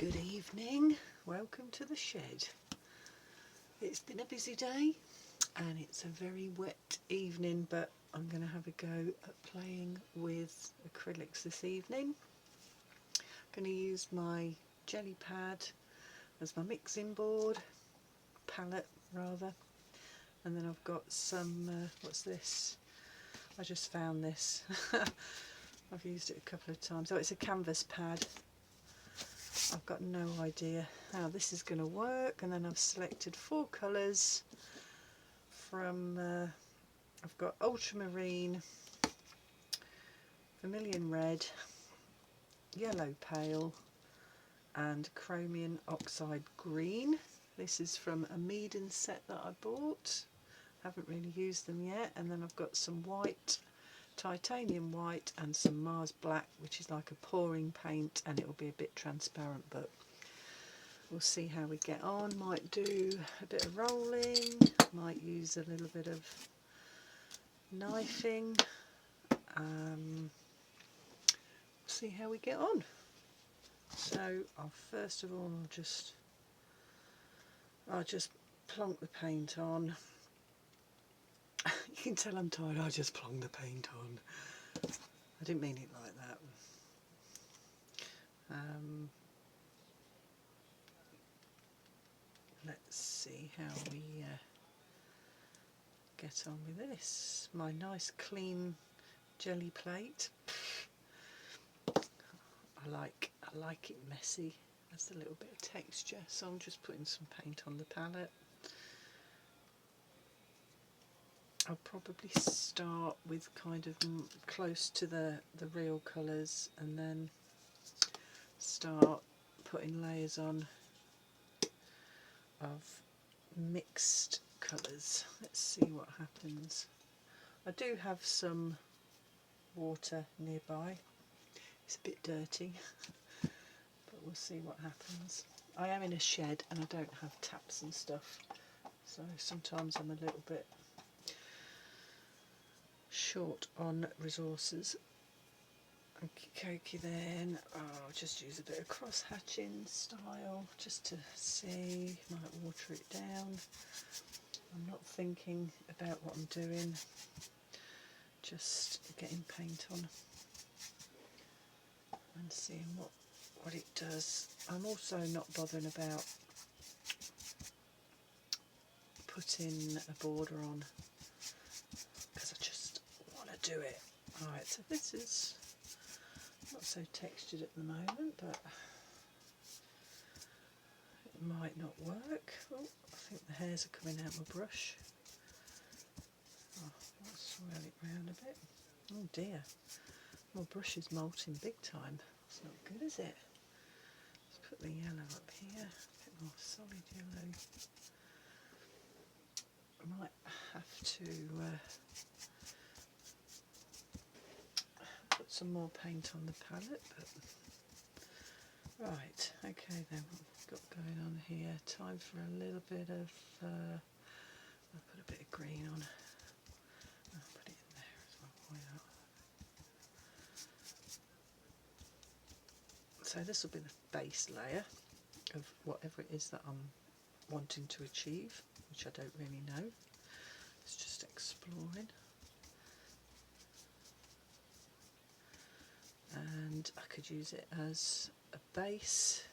Good evening, welcome to the shed. It's been a busy day and it's a very wet evening, but I'm going to have a go at playing with acrylics this evening. I'm going to use my jelly pad as my mixing board, palette rather, and then I've got some, what's this? I just found this. I've used it a couple of times. Oh, it's a canvas pad. I've got no idea how this is going to work, and then I've selected 4 colours from, I've got ultramarine, vermilion red, yellow pale and chromium oxide green. This is from a Meaden set that I bought. Haven't really used them yet. And then I've got some white, titanium white, and some Mars black, which is like a pouring paint, and it will be a bit transparent, but we'll see how we get on. Might do a bit of rolling, might use a little bit of knifing. See how we get on. So first of all, I'll just plonk the paint on. You can tell I'm tired. I just plonk the paint on. I didn't mean it like that. Let's see how we get on with this. My nice clean jelly plate. I like it messy. There's a little bit of texture, so I'm just putting some paint on the palette. I'll probably start with kind of close to the real colours, and then start putting layers on of mixed colours. Let's see what happens. I do have some water nearby. It's a bit dirty, but we'll see what happens. I am in a shed and I don't have taps and stuff, so sometimes I'm a little bit short on resources. Okay, then I'll just use a bit of cross hatching style just to see. Might water it down. I'm not thinking about what I'm doing, just getting paint on and seeing what it does. I'm also not bothering about putting a border on because I just want to do it. Alright, so this is not so textured at the moment, but it might not work. Oh, I think the hairs are coming out my brush. Oh, I'll swirl it round a bit. Oh dear, my brush is molting big time. That's not good, is it? Let's put the yellow up here, a bit more solid yellow. I might have to put some more paint on the palette, but right, okay then, what we've got going on here. Time for a little bit of, I'll put a bit of green on. I'll put it in there as well, why not? So this will be the base layer of whatever it is that I'm wanting to achieve, which I don't really know. It's just exploring. And I could use it as a base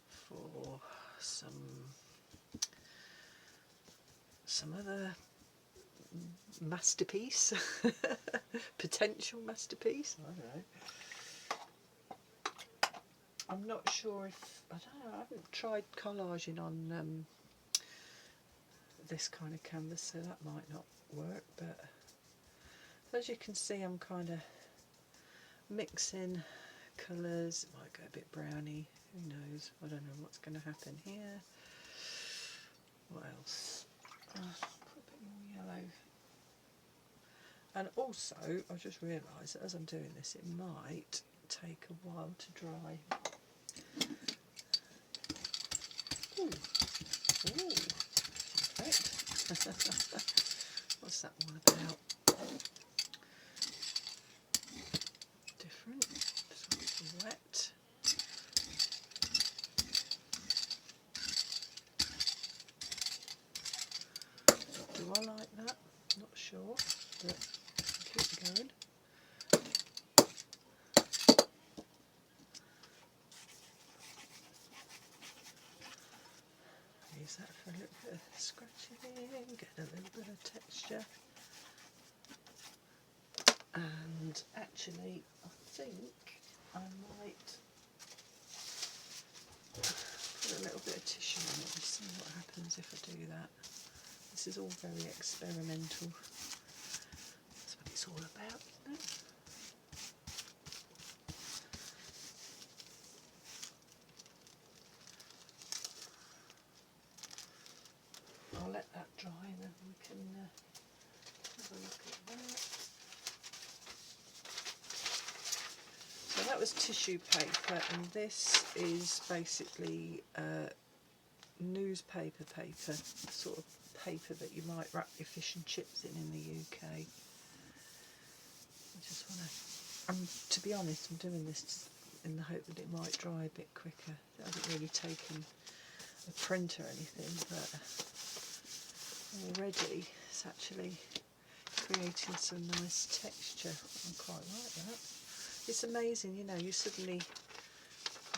for some other masterpiece, potential masterpiece. I don't know. I'm not sure if, I don't know, I haven't tried collaging on this kind of canvas, so that might not work, but as you can see, I'm kind of mixing colours. It might go a bit browny, who knows, I don't know what's going to happen here. What else? Put a bit more yellow. And also, I just realised that as I'm doing this, it might take a while to dry. Ooh. Ooh. Perfect. What's that one about? Different. So it's wet. sure, but keep going. Use that for a little bit of scratching in, get a little bit of texture. And actually, I think I might put a little bit of tissue on it and see what happens if I do that. This is all very experimental. That's what it's all about, isn't it? I'll let that dry and then we can have a look at that. So that was tissue paper, and this is basically newspaper paper, sort of paper that you might wrap your fish and chips in the UK. I just want to, to be honest, I'm doing this in the hope that it might dry a bit quicker. It hasn't really taken a print or anything, but already it's actually creating some nice texture. I quite like that. It's amazing, you know, you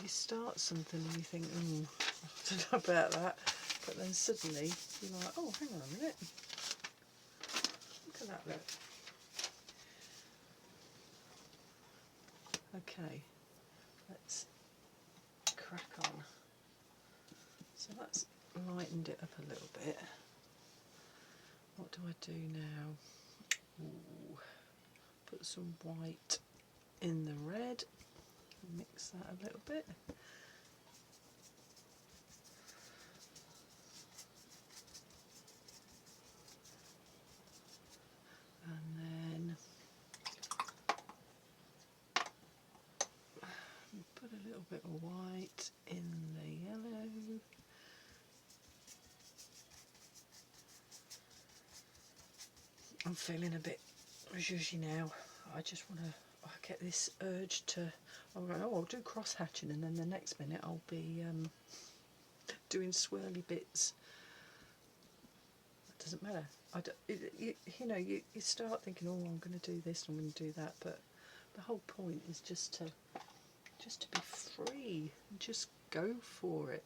start something and you think, I don't know about that, but then suddenly you're like, oh, hang on a minute, look at that look. Okay, let's crack on. So that's lightened it up a little bit. What do I do now? Ooh, put some white in the red, mix that a little bit. And then put a little bit of white in the yellow. I'm feeling a bit zhuzhy now. I just want to, I get this urge to, I'm going, oh, I'll do cross hatching, and then the next minute I'll be doing swirly bits. It doesn't matter. You know, you start thinking, oh, I'm going to do this, I'm going to do that, but the whole point is just to be free and just go for it.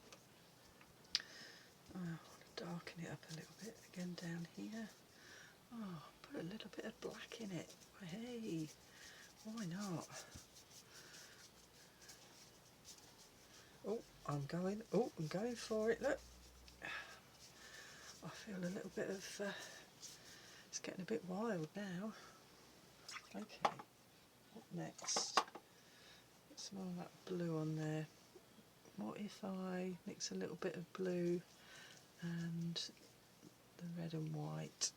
I want to darken it up a little bit again down here. Oh, put a little bit of black in it. Hey, why not? Oh, I'm going for it. Look, I feel a little bit of. It's getting a bit wild now. Okay, what next? Put some more of that blue on there. What if I mix a little bit of blue and the red and white?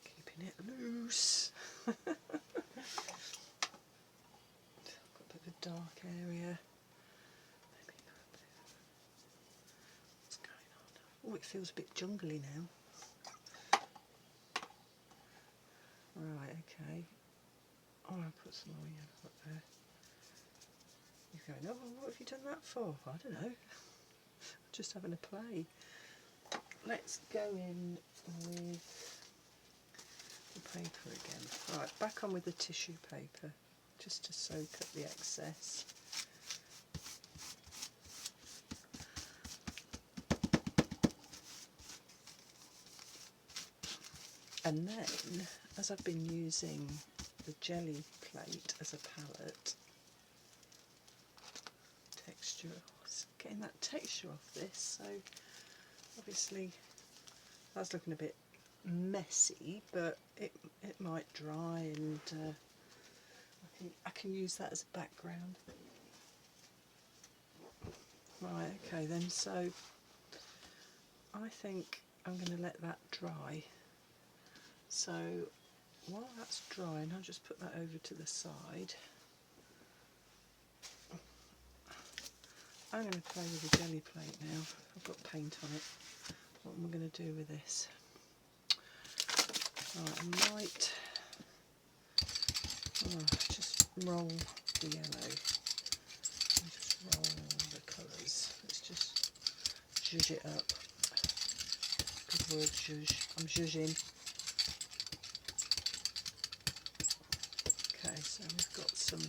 Keeping it loose. Got a bit of a dark area. Maybe what's going on? Oh, it feels a bit jungly now. Right, okay. Oh, I'll put some more yellow up there. You're going, oh, what have you done that for? I don't know. Just having a play. Let's go in with the paper again. Right, back on with the tissue paper, just to soak up the excess. And then, as I've been using the jelly plate as a palette, texture, getting that texture off this, so obviously that's looking a bit messy, but it might dry, and I can use that as a background. Right, okay then, so I think I'm going to let that dry. So while that's drying, I'll just put that over to the side. I'm going to play with the jelly plate now. I've got paint on it. What am I going to do with this? Right, I might just roll the yellow. Just roll the colours. Let's just zhuzh it up. Good word, zhuzh. I'm zhuzhing. Okay, so we've got some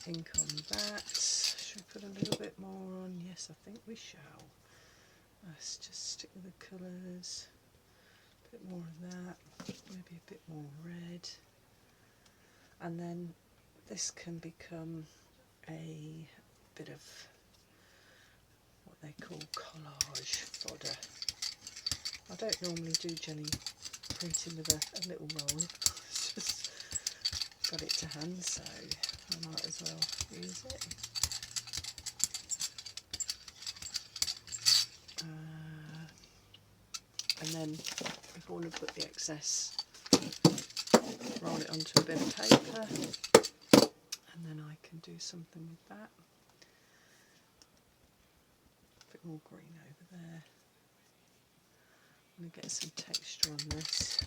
ink on that. Should we put a little bit more on? Yes, I think we shall. Let's just stick with the colours. A bit more of that, maybe a bit more red. And then this can become a bit of what they call collage fodder. I don't normally do jelly printing with a little roll. It's just got it to hand, so I might as well use it. And then if I want to put the excess, roll it onto a bit of paper, and then I can do something with that. A bit more green over there. I'm going to get some texture on this.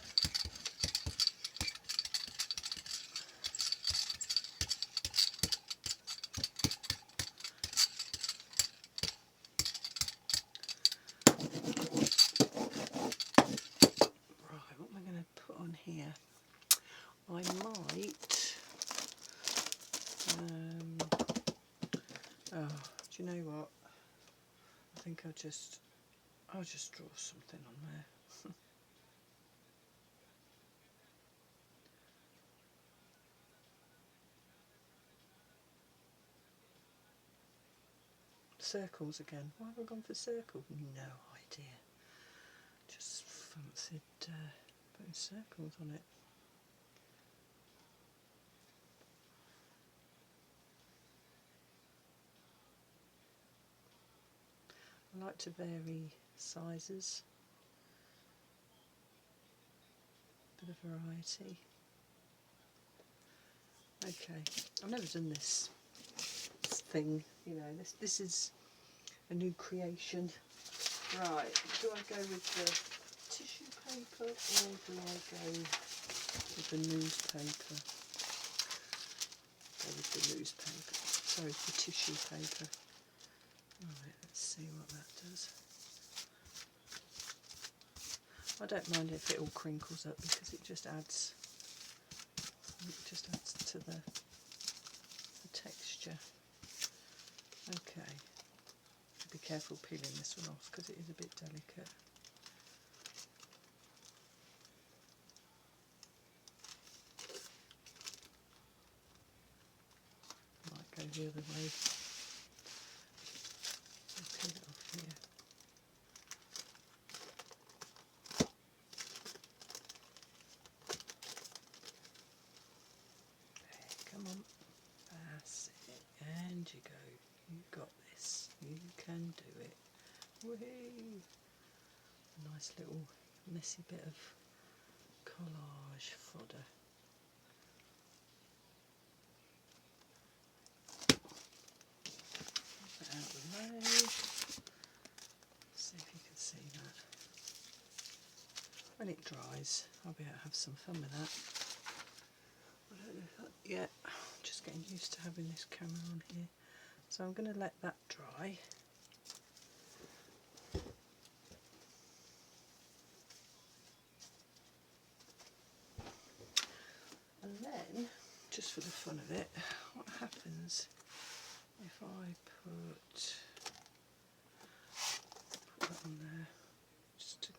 Right, what am I going to put on here? I might, oh, do you know what? I think I'll just draw something on there. Circles again. Why have I gone for circles? No idea. Just fancied putting circles on it. I like to vary sizes. Bit of variety. Okay, I've never done this thing, you know, this is a new creation. Right, do I go with the tissue paper or do I go with the newspaper? Go with the newspaper, sorry, the tissue paper. Right, let's see what that does. I don't mind if it all crinkles up because it just adds to the texture. Okay, be careful peeling this one off because it is a bit delicate. Might go the other way. I'll peel it off here. Come on, that's it, and you go. You got this. You can do it. Woohoo! A nice little messy bit of collage fodder. Put that out of the way. See if you can see that. When it dries, I'll be able to have some fun with that. I don't know if that yet. Just getting used to having this camera on here. So I'm going to let that dry. And then, just for the fun of it, what happens if I put that on there, just to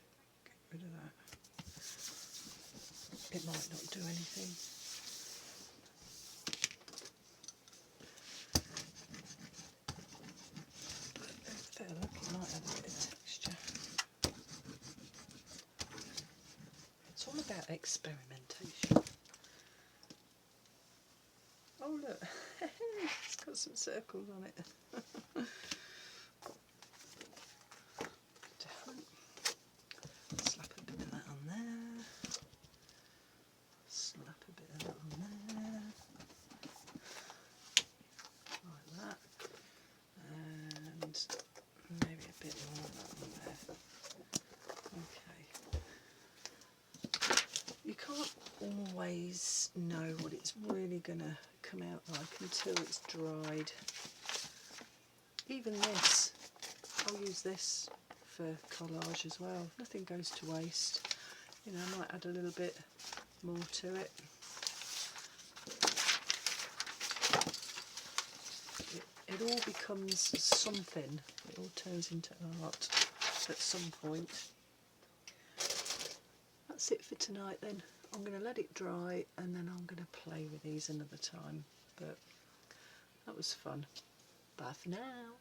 get rid of that. It might not do anything. Better look, it might have a bit of texture. It's all about experimentation. Oh look, it's got some circles on it. Different. Slap a bit of that on there. Slap a bit of that on there. Like that. And maybe a bit more of that on there. Okay. You can't always know what it's really going to come out like until it's dried. Even this I'll use this for collage as well. Nothing goes to waste. You know, I might add a little bit more to it. It all becomes something. It all turns into art at some point. That's it for tonight then. I'm going to let it dry and then I'm going to play with these another time. But that was fun. Bye for now.